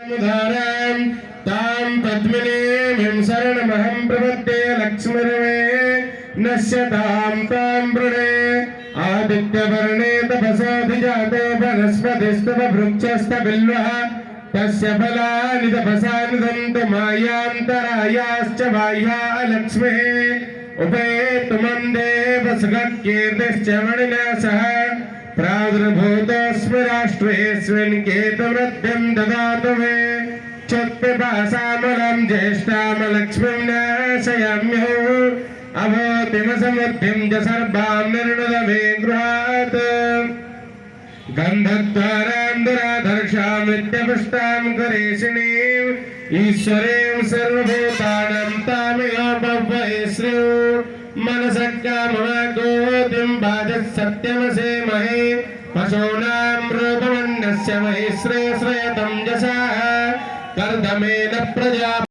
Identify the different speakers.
Speaker 1: तां पद्मिनीं शरणमहं प्रपद्ये लक्ष्मीर्मे नश्यतां तां वृणे आदित्यवर्णे तपसाधिजाते वनस्पतिस्तव वृक्षस्तबिल्वः तस्य फलानि तपसा निदन्तु मायान्तरायाश्च बाह्या लक्ष्मीः उपेतुमन्दे वसुकीर्तिश्च मणिना सह प्रादुर्भूतोऽस्मि राष्ट्रेऽस्मिन् केतुवृद्धिं ददातु मे चत्पिपासामलं ज्येष्ठामलक्ष्मीं नाशयाम्यहम् अभूतिमसमृद्धिं च सर्वां निर्णुद मे गृहात् गन्धद्वारां दुराधर्षां नित्यपुष्टां करेशिणीम् ईश्वरीं सर्वभूतानां तामेव मनसज्ञामवागोतिं भाजः सत्यमसेमहे पशूनां रूपमन्यस्य महे श्रेयश्रेयतं यशः कर्दमेन प्रजा